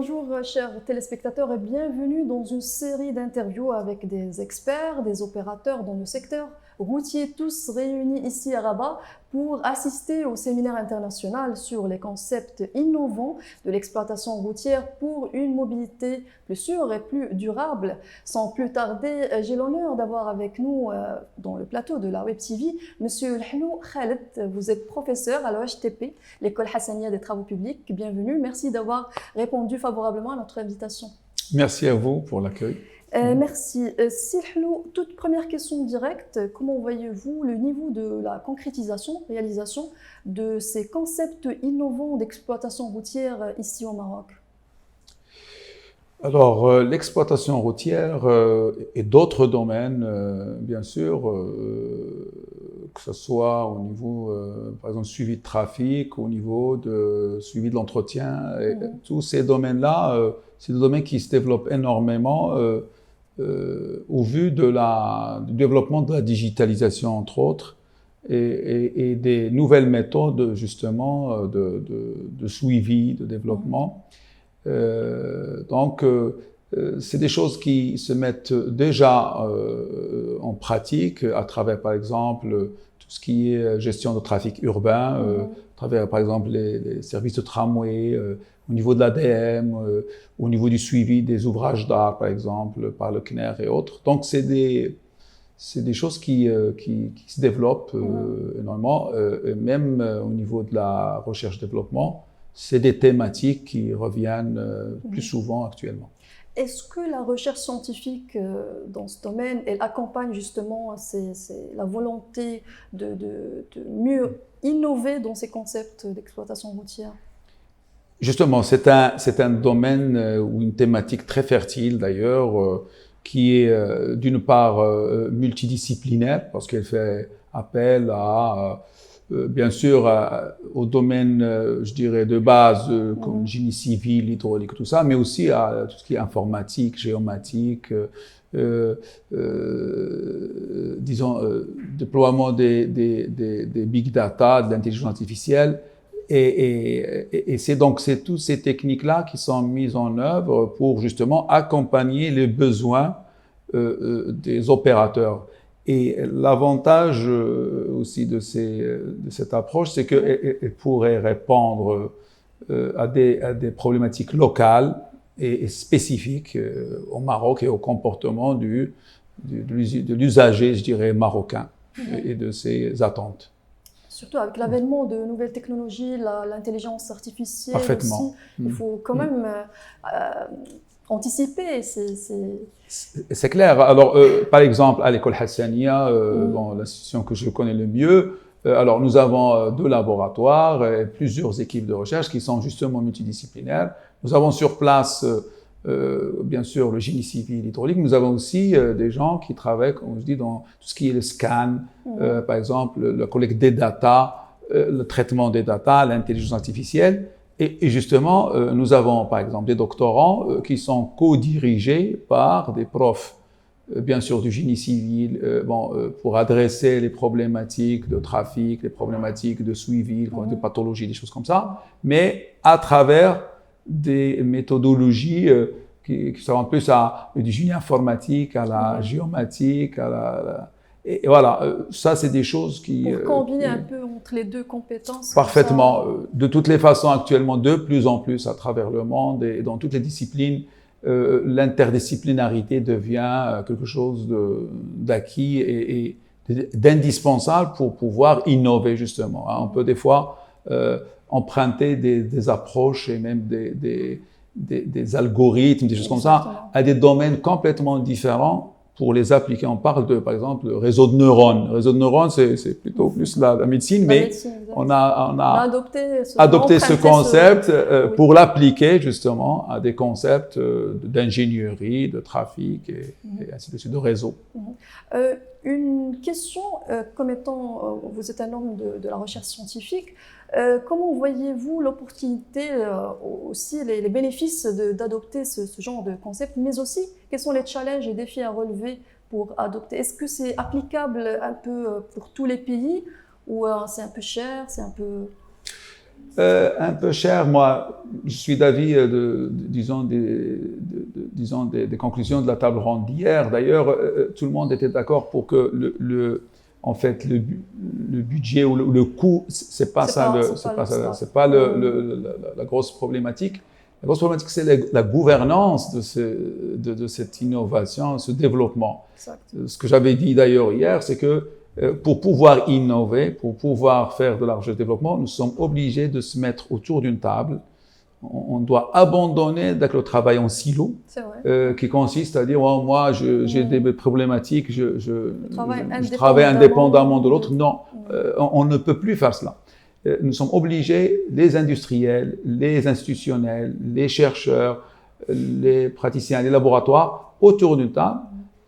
Bonjour chers téléspectateurs et bienvenue dans une série d'interviews avec des experts, des opérateurs dans le secteur routier, tous réunis ici à Rabat pour assister au séminaire international sur les concepts innovants de l'exploitation routière pour une mobilité plus sûre et plus durable. Sans plus tarder, j'ai l'honneur d'avoir avec nous dans le plateau de la Web TV Monsieur Lhnou Khaled. Vous êtes professeur à l'OHTP, l'École Hassania des Travaux Publics. Bienvenue, merci d'avoir répondu favorablement à notre invitation. Merci à vous pour l'accueil. Merci. Lhnou, toute première question directe, comment voyez-vous le niveau de la concrétisation, réalisation de ces concepts innovants d'exploitation routière ici au Maroc? Alors, l'exploitation routière et d'autres domaines, bien sûr, que ce soit au niveau, par exemple, suivi de trafic, au niveau de suivi de l'entretien, tous ces domaines-là, c'est des domaines qui se développent énormément au vu du développement de la digitalisation, entre autres, et des nouvelles méthodes, justement, de suivi, de développement. Donc, c'est des choses qui se mettent déjà en pratique à travers, par exemple, tout ce qui est gestion de trafic urbain, à travers, par exemple, les services de tramway, au niveau de l'ADM, au niveau du suivi des ouvrages d'art, par exemple, par le CNER et autres. Donc, c'est des choses qui se développent énormément, et même au niveau de la recherche-développement. C'est des thématiques qui reviennent plus souvent actuellement. Est-ce que la recherche scientifique dans ce domaine, elle accompagne justement la volonté de mieux innover dans ces concepts d'exploitation routière? Justement, c'est un domaine ou une thématique très fertile d'ailleurs, qui est d'une part multidisciplinaire, parce qu'elle fait appel à bien sûr au domaine, je dirais, de base, comme génie civil, hydraulique, tout ça, mais aussi à tout ce qui est informatique, géomatique, disons, déploiement des big data, de l'intelligence artificielle. Et c'est toutes ces techniques-là qui sont mises en œuvre pour justement accompagner les besoins des opérateurs. Et l'avantage aussi de cette approche, c'est qu'elle pourrait répondre à des problématiques locales et spécifiques au Maroc et au comportement de l'usager, je dirais, marocain et de ses attentes. Surtout avec l'avènement de nouvelles technologies, l'intelligence artificielle Parfaitement. Aussi, il faut quand même anticiper. C'est clair. Alors, par exemple, à l'école Hassania, l'institution que je connais le mieux, alors nous avons 2 laboratoires et plusieurs équipes de recherche qui sont justement multidisciplinaires. Nous avons sur place, bien sûr, le génie civil, l'hydraulique. Nous avons aussi des gens qui travaillent, comme je dis, dans tout ce qui est le scan, par exemple, la collecte des data, le traitement des data, l'intelligence artificielle. Et justement, nous avons par exemple des doctorants qui sont co-dirigés par des profs, bien sûr du génie civil, pour adresser les problématiques de trafic, les problématiques de suivi, de pathologie, des choses comme ça, mais à travers des méthodologies qui sont plus du génie informatique, à la géomatique, et voilà, ça c'est des choses qui... Pour combiner un peu entre les 2 compétences. Parfaitement. De toutes les façons, actuellement, de plus en plus à travers le monde et dans toutes les disciplines, l'interdisciplinarité devient quelque chose d'acquis et d'indispensable pour pouvoir innover justement. On peut des fois emprunter des approches et même des algorithmes, des choses comme ça, à des domaines complètement différents. Pour les appliquer, on parle par exemple, de réseau de neurones. Le réseau de neurones, c'est plutôt plus la médecine, mais on a adopté ce concept pour l'appliquer justement à des concepts d'ingénierie, de trafic et ainsi de suite, de réseau. Une question, comme étant, vous êtes un homme de la recherche scientifique, comment voyez-vous l'opportunité, aussi les bénéfices d'adopter ce genre de concept, mais aussi quels sont les challenges et défis à relever pour adopter? Est-ce que c'est applicable un peu pour tous les pays ou c'est un peu cher, c'est un peu... Un peu cher, moi, je suis d'avis, disons, des conclusions de la table ronde d'hier. D'ailleurs, tout le monde était d'accord pour que en fait, le budget ou le coût, c'est pas la grosse problématique. La grosse problématique, c'est la gouvernance de cette innovation, ce développement. Exact. Ce que j'avais dit d'ailleurs hier, c'est que pour pouvoir innover, pour pouvoir faire de la recherche et développement, nous sommes obligés de se mettre autour d'une table. On doit abandonner le travail en silo, qui consiste à dire oh, moi j'ai des problématiques, je travaille indépendamment de l'autre. Non, on ne peut plus faire cela. Nous sommes obligés, les industriels, les institutionnels, les chercheurs, les praticiens, les laboratoires, autour d'une table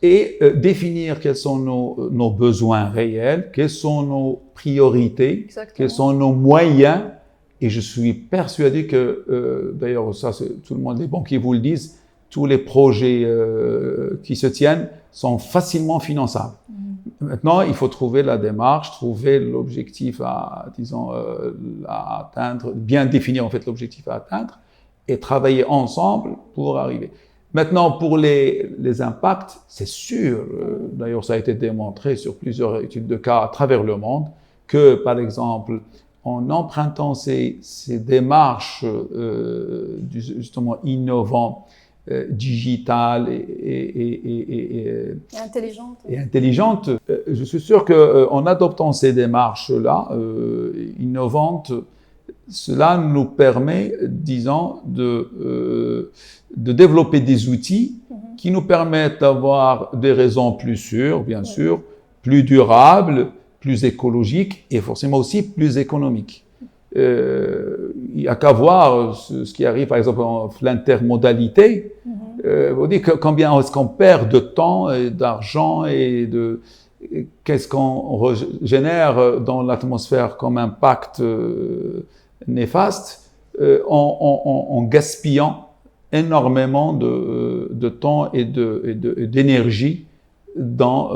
et définir quels sont nos besoins réels, quelles sont nos priorités, quels sont nos moyens. Et je suis persuadé que, d'ailleurs, ça, tout le monde, les banquiers vous le disent, tous les projets qui se tiennent sont facilement finançables. Maintenant, il faut trouver la démarche, trouver l'objectif à atteindre, bien définir en fait l'objectif à atteindre et travailler ensemble pour arriver. Maintenant, pour les impacts, c'est sûr, d'ailleurs, ça a été démontré sur plusieurs études de cas à travers le monde, que, par exemple, en empruntant ces démarches justement innovantes, digitales et intelligentes, je suis sûr qu'en adoptant ces démarches-là innovantes, cela nous permet, disons, de développer des outils qui nous permettent d'avoir des raisons plus sûres, bien sûr, plus durables, plus écologique et forcément aussi plus économique. Il n'y a qu'à voir ce qui arrive, par exemple, en l'intermodalité. Vous dites combien est-ce qu'on perd de temps et d'argent et qu'est-ce qu'on génère dans l'atmosphère comme impact néfaste en gaspillant énormément de temps et d'énergie dans,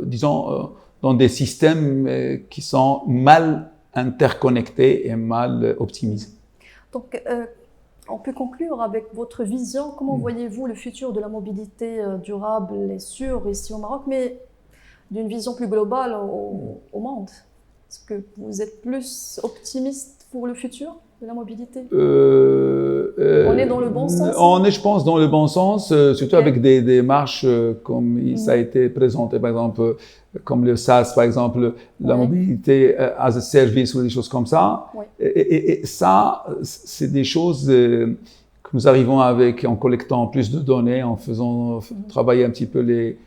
disons, dans des systèmes qui sont mal interconnectés et mal optimisés. Donc, on peut conclure avec votre vision. Comment voyez-vous le futur de la mobilité durable et sûre ici au Maroc, mais d'une vision plus globale au monde? Est-ce que vous êtes plus optimiste pour le futur de la mobilité? On est dans le bon sens? On est, je pense, dans le bon sens, surtout avec des démarches comme ça a été présenté, par exemple, comme le SaaS, par exemple, la mobilité as a service ou des choses comme ça. Et ça, c'est des choses que nous arrivons avec en collectant plus de données, en faisant travailler un petit peu les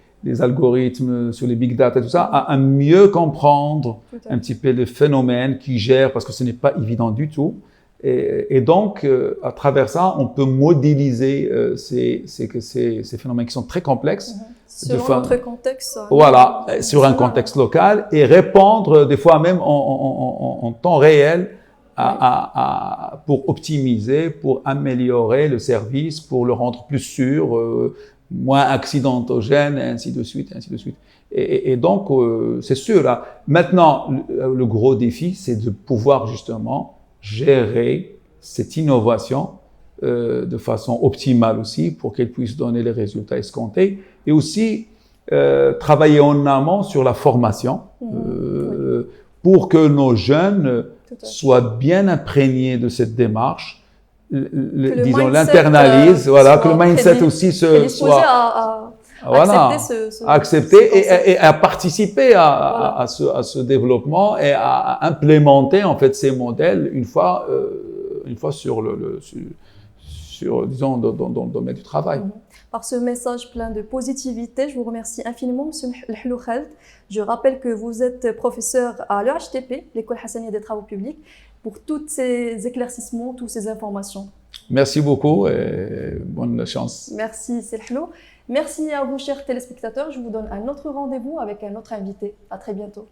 algorithmes sur les big data et tout ça, à mieux comprendre un petit peu les phénomènes qui gèrent, parce que ce n'est pas évident du tout. Et donc, à travers ça, on peut modéliser ces phénomènes qui sont très complexes. Sur notre contexte. Voilà, sur un contexte local et répondre des fois même en temps réel pour optimiser, pour améliorer le service, pour le rendre plus sûr, moins accidentogène, et ainsi de suite, et ainsi de suite. Et donc, c'est sûr, là. Maintenant, le gros défi, c'est de pouvoir justement gérer cette innovation de façon optimale aussi, pour qu'elle puisse donner les résultats escomptés, et aussi travailler en amont sur la formation, pour que nos jeunes soient bien imprégnés de cette démarche, disons, l'internalisent, voilà, que le mindset aussi soit accepter et à participer à ce développement et à implémenter en fait ces modèles une fois disons dans le domaine du travail. Par ce message plein de positivité, je vous remercie infiniment, Monsieur Lhlou Khaled. Je rappelle que vous êtes professeur à l'EHTP, l'École Hassaniya des Travaux Publics, pour tous ces éclaircissements, toutes ces informations. Merci beaucoup et bonne chance. Merci, Lhlou. Merci à vous, chers téléspectateurs. Je vous donne un autre rendez-vous avec un autre invité. À très bientôt.